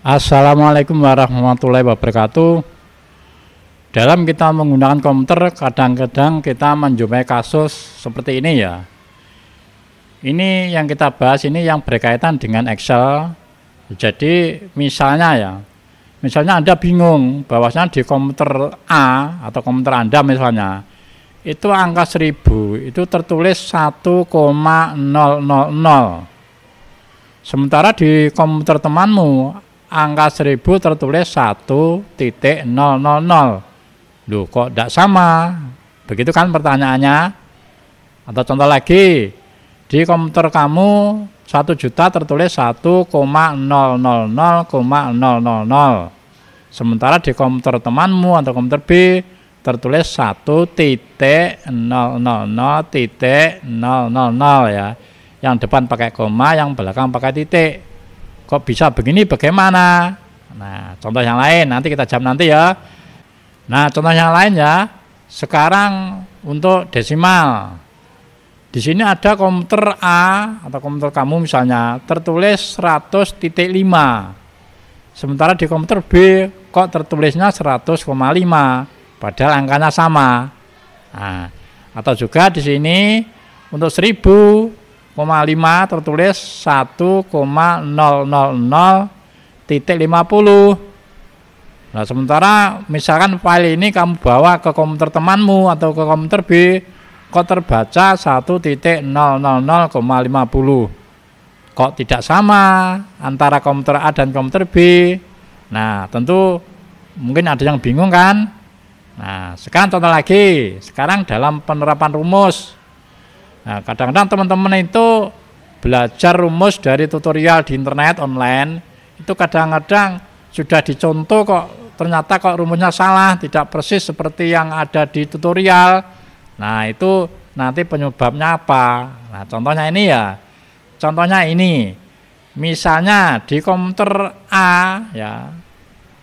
Assalamualaikum warahmatullahi wabarakatuh. Dalam kita menggunakan komputer, kadang-kadang kita menjumpai kasus seperti ini ya. Ini yang kita bahas ini yang berkaitan dengan Excel. Jadi misalnya Anda bingung bahwasanya di komputer A atau komputer Anda misalnya, itu angka 1000 itu tertulis 1,000. Sementara di komputer temanmu angka 1000 tertulis 1,000. Loh, kok tidak sama? Begitu kan pertanyaannya? Atau contoh lagi, di komputer kamu 1 juta tertulis 1,000,000. Sementara di komputer temanmu atau komputer B tertulis 1,000,000 ya. Yang depan pakai koma, yang belakang pakai titik. Kok bisa begini, bagaimana? Nah, contoh yang lain nanti kita jawab nanti ya. Nah, contoh yang lain ya. Sekarang untuk desimal. Di sini ada komputer A atau komputer kamu misalnya tertulis 100,5. Sementara di komputer B kok tertulisnya 100,5, padahal angkanya sama. Nah, atau juga di sini untuk 1000,5 tertulis 1,000,50. Nah, sementara misalkan file ini kamu bawa ke komputer temanmu atau ke komputer B, kok terbaca 1,000,50. Kok tidak sama antara komputer A dan komputer B? Nah, tentu mungkin ada yang bingung kan? Nah, sekarang contoh lagi. Sekarang dalam penerapan rumus. Nah, kadang-kadang teman-teman itu belajar rumus dari tutorial di internet online, itu kadang-kadang sudah dicontoh kok ternyata kok rumusnya salah, tidak persis seperti yang ada di tutorial. Nah, itu nanti penyebabnya apa? Nah, contohnya ini ya. Contohnya ini. Misalnya di komputer A ya,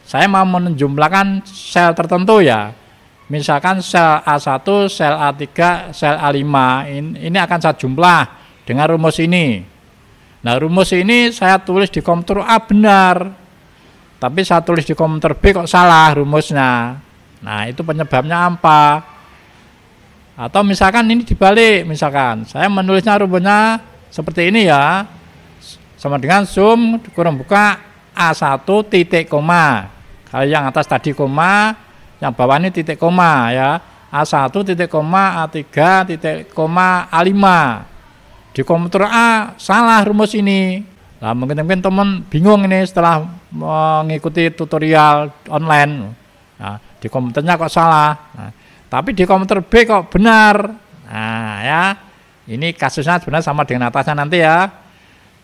saya mau menjumlahkan sel tertentu ya. Misalkan sel A1, sel A3, sel A5, ini akan saya jumlah dengan rumus ini. Nah, rumus ini saya tulis di komputer A benar, tapi saya tulis di komputer B kok salah rumusnya. Nah, itu penyebabnya apa? Atau misalkan ini dibalik, misalkan saya menulisnya rumusnya seperti ini ya, sama dengan sum kurang buka A1 titik koma. Kalau yang atas tadi koma, yang bawah ini titik koma ya. A1 titik koma, A3 titik koma, A5. Di komputer A salah rumus ini. Nah, mungkin teman bingung ini setelah mengikuti tutorial online. Nah, di komputernya kok salah. Nah, tapi di komputer B kok benar. Nah, ya. Ini kasusnya sebenarnya sama dengan atasnya nanti ya.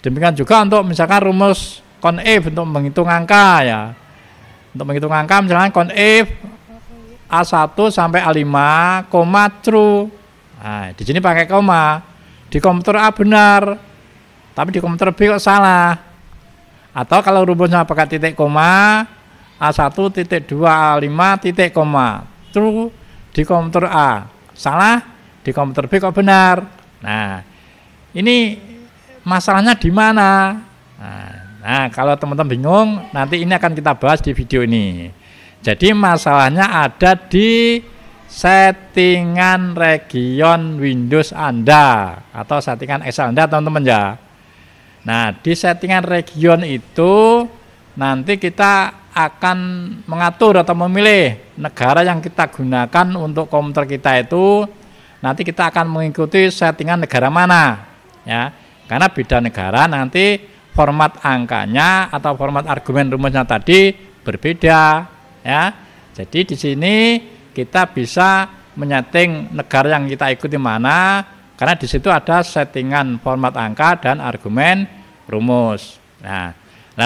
Demikian juga untuk misalkan rumus conif untuk menghitung angka ya. Untuk menghitung angka misalkan conif A1 sampai A5, koma true. Nah, di sini pakai koma. Di komputer A benar, tapi di komputer B kok salah. Atau kalau rumusnya pakai titik koma, A1 titik 2 A5 titik koma, true di komputer A, salah di komputer B kok benar. Nah, ini masalahnya di mana? Nah, kalau teman-teman bingung, nanti ini akan kita bahas di video ini. Jadi masalahnya ada di settingan region Windows Anda atau settingan Excel Anda, teman-teman ya. Nah, di settingan region itu nanti kita akan mengatur atau memilih negara yang kita gunakan untuk komputer kita itu. Nanti kita akan mengikuti settingan negara mana ya. Karena beda negara nanti format angkanya atau format argumen rumusnya tadi berbeda ya. Jadi di sini kita bisa menyeting negara yang kita ikuti mana, karena di situ ada settingan format angka dan argumen rumus. Nah,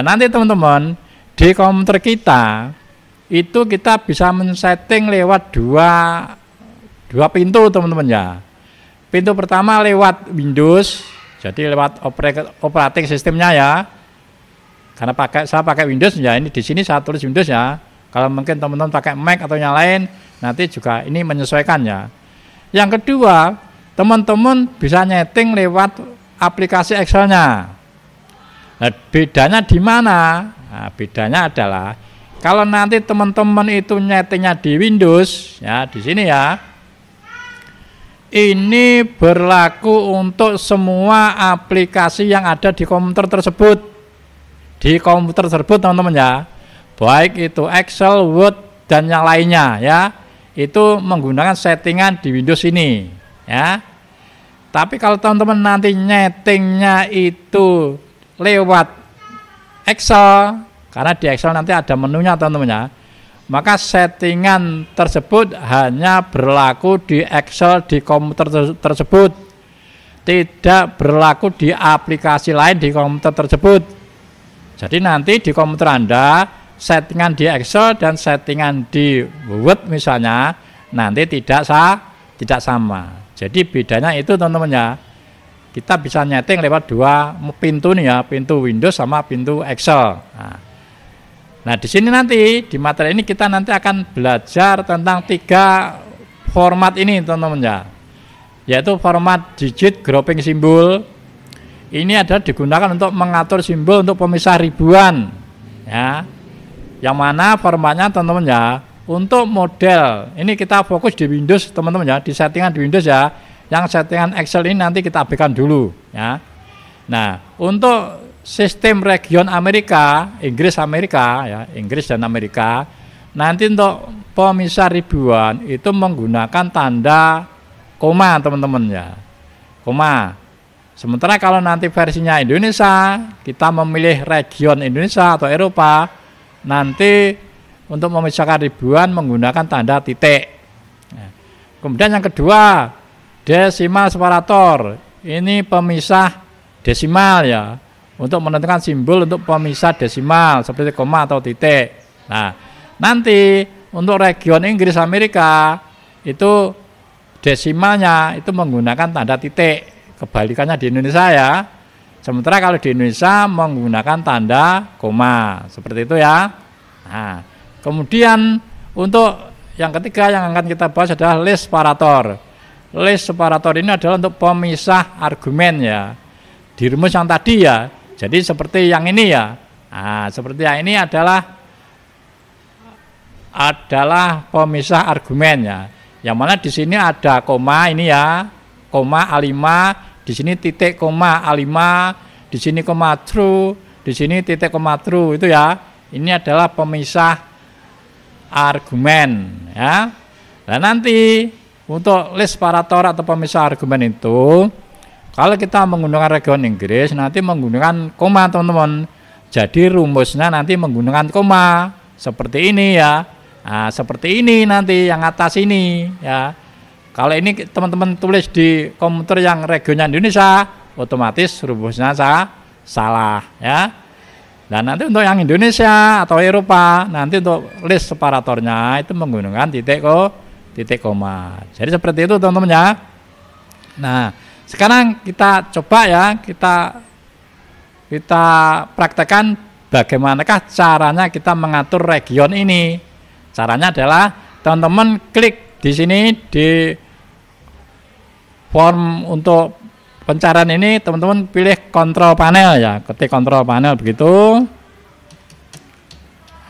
nanti teman-teman di komputer kita itu kita bisa men-setting lewat dua pintu, teman-teman ya. Pintu pertama lewat Windows, jadi lewat operating sistemnya ya. Karena saya pakai Windows ya, ini di sini saya tulis Windows ya. Kalau mungkin teman-teman pakai Mac atau yang lain, nanti juga ini menyesuaikan ya. Yang kedua, teman-teman bisa nyeting lewat aplikasi Excel-nya. Nah, bedanya di mana? Nah, bedanya adalah kalau nanti teman-teman itu nyetingnya di Windows, ya di sini ya, ini berlaku untuk semua aplikasi yang ada di komputer tersebut. Di komputer tersebut teman-teman ya, baik itu Excel, Word, dan yang lainnya ya, itu menggunakan settingan di Windows ini ya. Tapi kalau teman-teman nanti nyetingnya itu lewat Excel, karena di Excel nanti ada menunya teman-teman ya, maka settingan tersebut hanya berlaku di Excel di komputer tersebut, tidak berlaku di aplikasi lain di komputer tersebut. Jadi nanti di komputer Anda settingan di Excel dan settingan di Word misalnya nanti tidak sama. Jadi bedanya itu teman-teman ya, kita bisa nyeting lewat dua pintu nih ya, pintu Windows sama pintu Excel. Nah di sini nanti di materi ini kita nanti akan belajar tentang 3 format ini teman-teman ya, yaitu format digit grouping simbol. Ini adalah digunakan untuk mengatur simbol untuk pemisah ribuan ya, yang mana formatnya teman-teman ya, untuk model ini kita fokus di Windows teman-teman ya, di settingan di Windows ya. Yang settingan Excel ini nanti kita abaikan dulu ya. Nah, untuk sistem region Amerika, Inggris Amerika ya, Inggris dan Amerika, nanti untuk pemisah ribuan itu menggunakan tanda koma teman-teman ya. Koma. Sementara kalau nanti versinya Indonesia, kita memilih region Indonesia atau Eropa, nanti untuk memisahkan ribuan menggunakan tanda titik. Nah, kemudian yang kedua, desimal separator. Ini pemisah desimal ya, untuk menentukan simbol untuk pemisah desimal seperti koma atau titik. Nah, nanti untuk region Inggris Amerika itu desimalnya itu menggunakan tanda titik, kebalikannya di Indonesia ya. Sementara kalau di Indonesia menggunakan tanda koma, seperti itu ya. Nah, kemudian untuk yang ketiga yang akan kita bahas adalah list separator. List separator ini adalah untuk pemisah argumen ya, di rumus yang tadi ya. Jadi seperti yang ini ya. Nah, seperti yang ini adalah pemisah argumen ya. Yang mana di sini ada koma ini ya, koma A5, di sini titik koma A5, di sini koma true, di sini titik koma true itu ya. Ini adalah pemisah argumen ya. Dan nanti untuk list separator atau pemisah argumen itu, kalau kita menggunakan region Inggris nanti menggunakan koma teman-teman. Jadi rumusnya nanti menggunakan koma seperti ini ya. Nah, seperti ini nanti yang atas ini ya. Kalau ini teman-teman tulis di komputer yang regionnya Indonesia, otomatis rumusnya salah ya. Dan nanti untuk yang Indonesia atau Eropa, nanti untuk list separatornya itu menggunakan titik koma. Jadi seperti itu teman-teman ya. Nah, sekarang kita coba ya, kita praktekkan bagaimanakah caranya kita mengatur region ini. Caranya adalah teman-teman klik di sini di form untuk pencarian ini, teman-teman pilih kontrol panel ya, ketik kontrol panel begitu.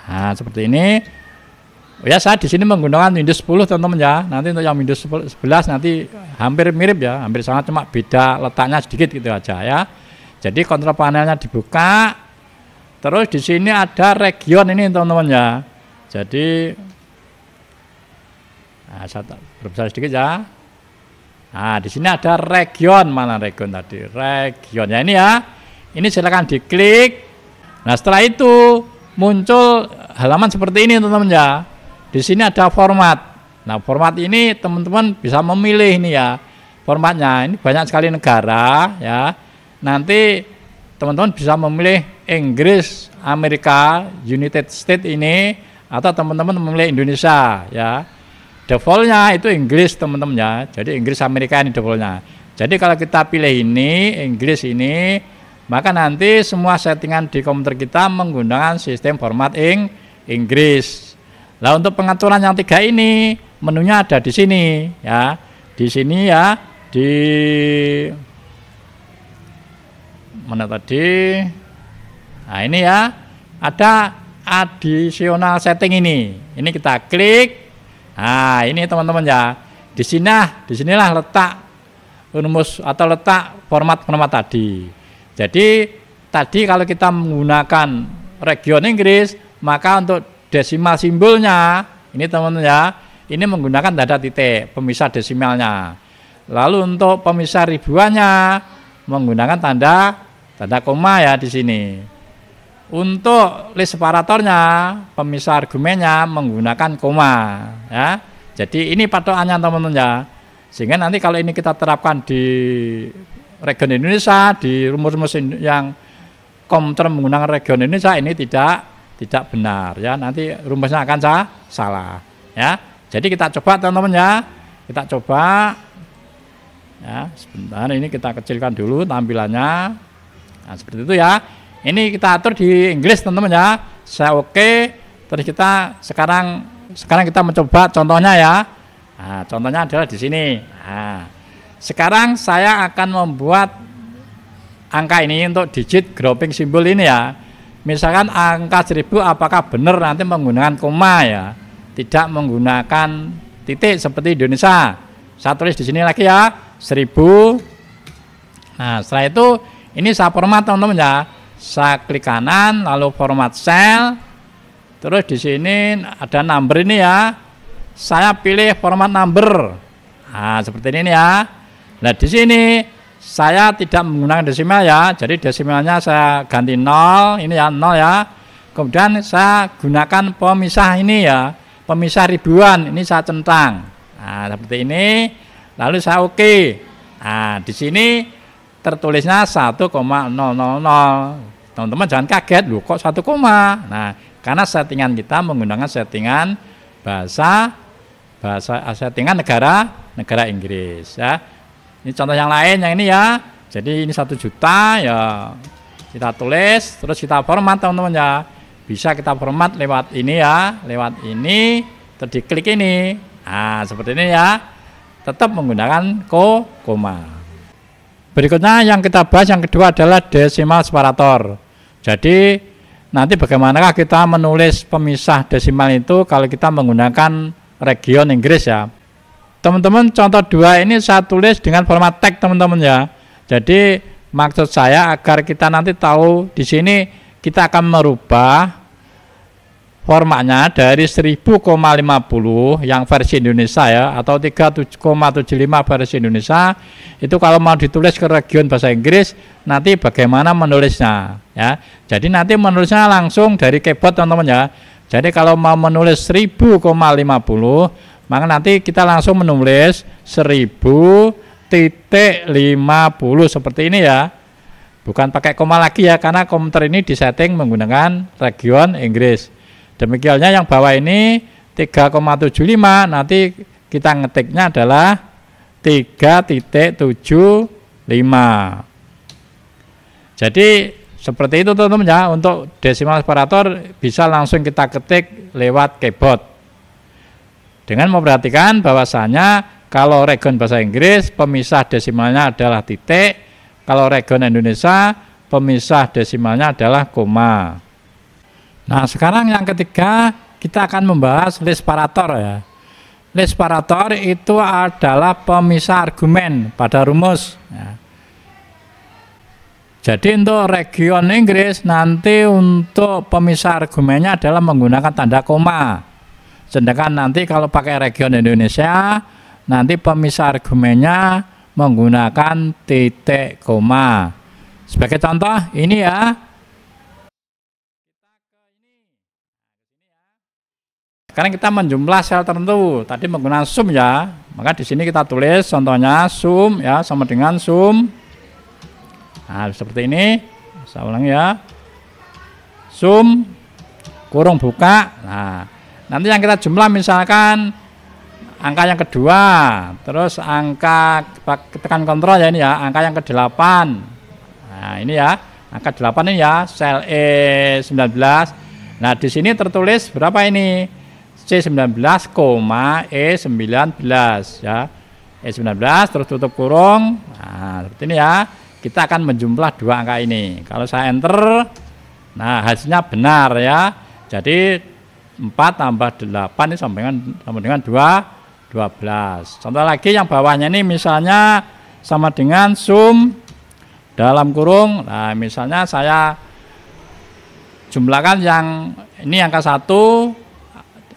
Nah, seperti ini. Ya, saya di sini menggunakan Windows 10 teman-teman ya. Nanti untuk yang Windows 11 nanti hampir mirip ya, hampir sama, cuma beda letaknya sedikit gitu aja ya. Jadi kontrol panelnya dibuka. Terus di sini ada region ini teman-teman ya. Jadi nah, saya berbesar sedikit ya. Nah, di sini ada region, mana region tadi? Region ya, ini ya. Ini silakan diklik. Nah, setelah itu muncul halaman seperti ini teman-teman ya. Di sini ada format. Nah, format ini teman-teman bisa memilih ini ya. Formatnya ini banyak sekali negara ya. Nanti teman-teman bisa memilih Inggris, Amerika, United States ini, atau teman-teman memilih Indonesia ya. Defaultnya itu Inggris teman-teman ya. Jadi Inggris Amerika ini defaultnya. Jadi kalau kita pilih ini Inggris ini, maka nanti semua settingan di komputer kita menggunakan sistem format Inggris. Nah, untuk pengaturan yang 3 ini menunya ada di sini ya. Di sini ya, di mana tadi? Nah, ini ya. ada additional setting ini. Ini kita klik. Nah, ini teman-teman ya. Disinilah letak rumus atau letak format tadi. Jadi tadi kalau kita menggunakan region Inggris, maka untuk desimal simbolnya ini teman-teman ya, ini menggunakan tanda titik pemisah desimalnya. Lalu untuk pemisah ribuannya menggunakan tanda koma ya di sini. Untuk list separatornya, pemisah argumennya menggunakan koma ya. Jadi ini patokannya teman-teman ya. Sehingga nanti kalau ini kita terapkan di region Indonesia, di rumus-rumus yang komputer menggunakan region Indonesia, ini tidak benar ya. Nanti rumusnya akan salah ya. Jadi kita coba teman-teman ya. Kita coba ya, sebentar ini kita kecilkan dulu tampilannya. Nah, seperti itu ya. Ini kita atur di Inggris teman-teman ya. Saya oke. Terus kita sekarang kita mencoba contohnya ya. Nah, contohnya adalah di sini. Nah, sekarang saya akan membuat angka ini untuk digit grouping simbol ini ya. Misalkan angka 1000 apakah benar nanti menggunakan koma ya, tidak menggunakan titik seperti Indonesia. Saya tulis di sini lagi ya, 1000. Nah, setelah itu ini saya format teman-teman ya. Saya klik kanan lalu format cell. Terus di sini ada number ini ya. Saya pilih format number. Nah, seperti ini ya. Nah, di sini saya tidak menggunakan desimal ya. Jadi desimalnya saya ganti 0, ini ya 0 ya. Kemudian saya gunakan pemisah ini ya. Pemisah ribuan ini saya centang. Nah, seperti ini. Lalu saya oke. Nah, di sini tertulisnya 1,000. Teman-teman jangan kaget, loh kok 1, nah, karena settingan kita menggunakan settingan settingan negara Inggris ya. Ini contoh yang lain yang ini ya. Jadi ini 1 juta ya. Kita tulis terus kita format teman-teman ya. Bisa kita format lewat ini ya, lewat ini terus diklik ini. Nah, seperti ini ya. Tetap menggunakan koma. Berikutnya yang kita bahas yang kedua adalah desimal separator. Jadi nanti bagaimanakah kita menulis pemisah desimal itu kalau kita menggunakan region Inggris ya. Teman-teman contoh 2 ini saya tulis dengan format teks teman-teman ya. Jadi maksud saya agar kita nanti tahu di sini kita akan merubah formatnya dari 1000,50 yang versi Indonesia ya, atau 3,75 versi Indonesia. Itu kalau mau ditulis ke region bahasa Inggris nanti bagaimana menulisnya ya. Jadi nanti menulisnya langsung dari keyboard teman-teman ya. Jadi kalau mau menulis 1000,50 maka nanti kita langsung menulis 1000,50 seperti ini ya. Bukan pakai koma lagi ya, karena komputer ini disetting menggunakan region Inggris. Demikiannya yang bawah ini 3,75, nanti kita ngetiknya adalah 3.75. Jadi seperti itu teman-teman ya. Untuk desimal separator bisa langsung kita ketik lewat keyboard. Dengan memperhatikan bahwasanya kalau region bahasa Inggris pemisah desimalnya adalah titik, kalau region Indonesia pemisah desimalnya adalah koma. Nah, sekarang yang ketiga kita akan membahas list separator ya. List separator itu adalah pemisah argumen pada rumus ya. Jadi untuk region Inggris nanti untuk pemisah argumennya adalah menggunakan tanda koma. Sedangkan nanti kalau pakai region Indonesia nanti pemisah argumennya menggunakan titik koma. Sebagai contoh ini ya. Sekarang kita menjumlah sel tertentu. Tadi menggunakan sum ya. Maka di sini kita tulis contohnya sum ya sama dengan sum. Nah, seperti ini. Saya ulang ya. Sum kurung buka. Nah, nanti yang kita jumlah misalkan angka yang kedua, terus angka tekan kontrol ya ini ya, angka yang ke-8. Nah, ini ya. Angka 8 ini ya, sel E19. Nah, di sini tertulis berapa ini? C19, E19 ya. E19 terus tutup kurung. Nah, seperti ini ya. Kita akan menjumlah 2 angka ini. Kalau saya enter, Nah, hasilnya benar ya. Jadi 4 tambah 8 ini sama dengan 12. Contoh lagi yang bawahnya ini misalnya sama dengan sum dalam kurung. Nah, misalnya saya jumlahkan yang ini angka 1,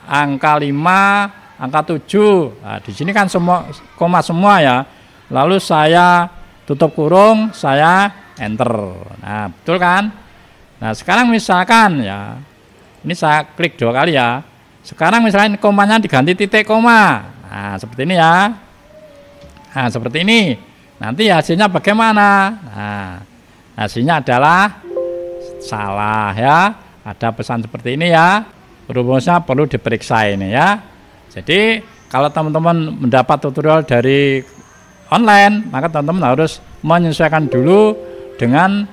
angka 5, angka 7. Nah, di sini kan semua koma semua ya. Lalu saya tutup kurung, saya enter. Nah, betul kan? Nah, sekarang misalkan ya, ini saya klik 2 kali ya. Sekarang misalnya komanya diganti titik koma. Nah, seperti ini ya. Nah, seperti ini. Nanti hasilnya bagaimana? Nah, hasilnya adalah salah ya. Ada pesan seperti ini ya. Rumusnya perlu diperiksa ini ya. Jadi, kalau teman-teman mendapat tutorial dari online, maka teman-teman harus menyesuaikan dulu dengan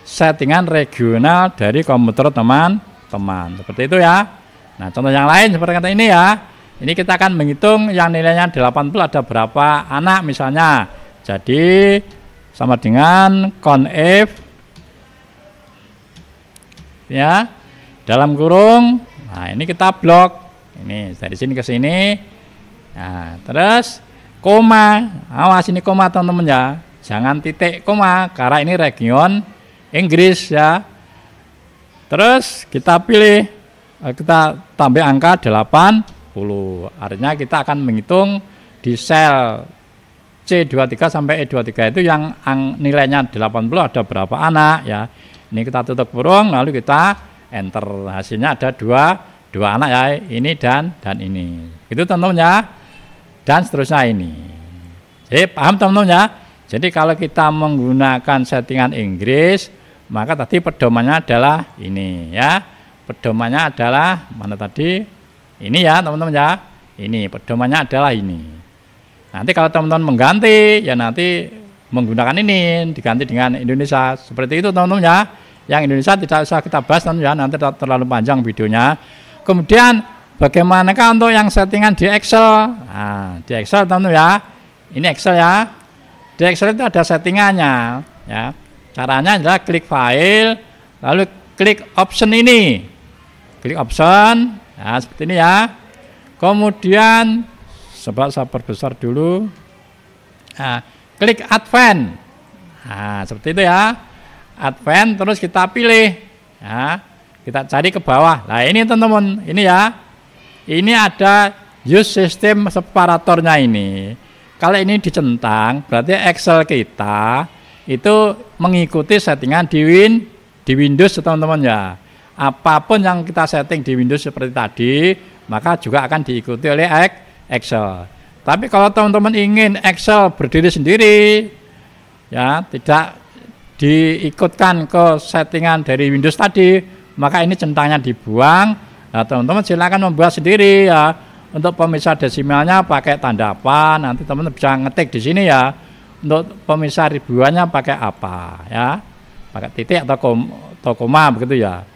settingan regional dari komputer teman-teman. Seperti itu ya. Nah, contoh yang lain seperti kata ini ya. Ini kita akan menghitung yang nilainya 80 ada berapa anak misalnya. Jadi sama dengan conf ya dalam kurung. Nah, ini kita blok. Ini dari sini ke sini. Nah, terus koma. Awas ini koma teman-teman ya. Jangan titik koma karena ini region Inggris ya. Terus kita pilih, kita tambah angka 80. Artinya kita akan menghitung di sel C23 sampai E23 itu yang nilainya 80 ada berapa anak ya. Ini kita tutup kurung lalu kita enter. Hasilnya ada dua anak ya, ini dan ini. Itu teman-teman ya. Dan seterusnya ini. Jadi paham teman-teman ya. Jadi kalau kita menggunakan settingan Inggris, maka tadi pedomannya adalah ini ya. Pedomannya adalah mana tadi? Ini ya teman-teman ya. Ini pedomannya adalah ini. Nanti kalau teman-teman mengganti, ya nanti menggunakan ini diganti dengan Indonesia. Seperti itu teman-teman ya. Yang Indonesia tidak usah kita bahas teman-teman ya. Nanti terlalu panjang videonya. Kemudian bagaimanakah untuk yang settingan di Excel? Nah, di Excel teman-teman ya. Ini Excel ya. Di Excel itu ada settingannya ya. Caranya adalah klik file, lalu klik option ini. Klik option, nah seperti ini ya. Kemudian coba saya perbesar dulu. Nah, klik advance. Nah, seperti itu ya. Advance terus kita pilih. Ya. Kita cari ke bawah. Nah, ini teman-teman, ini ya. Ini ada use system separatornya ini. Kalau ini dicentang, berarti Excel kita itu mengikuti settingan di Windows teman-teman ya. Apapun yang kita setting di Windows seperti tadi, maka juga akan diikuti oleh Excel. Tapi kalau teman-teman ingin Excel berdiri sendiri, ya tidak diikutkan ke settingan dari Windows tadi, maka ini centangnya dibuang. Nah, teman-teman silakan membuat sendiri ya. Untuk pemisah desimalnya pakai tanda apa? Nanti teman-teman bisa ngetik di sini ya. Untuk pemisah ribuannya pakai apa ya? Pakai titik atau koma begitu ya.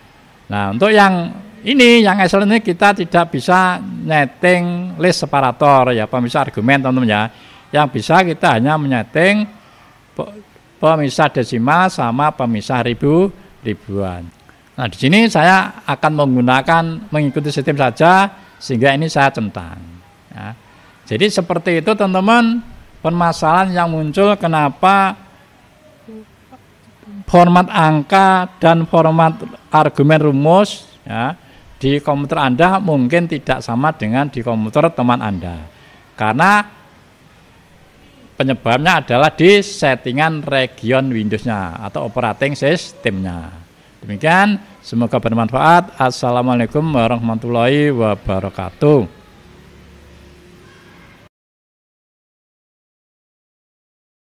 Nah, untuk yang ini, yang Excel ini kita tidak bisa nyeting list separator ya, pemisah argumen teman-teman ya. Yang bisa kita hanya menyeting pemisah desimal sama pemisah ribuan. Nah, di sini saya akan mengikuti sistem saja sehingga ini saya centang. Ya. Jadi seperti itu teman-teman permasalahan yang muncul kenapa format angka dan format argumen rumus ya, di komputer Anda mungkin tidak sama dengan di komputer teman Anda. Karena penyebabnya adalah di settingan region Windows-nya atau operating system-nya. Demikian, semoga bermanfaat. Assalamualaikum warahmatullahi wabarakatuh.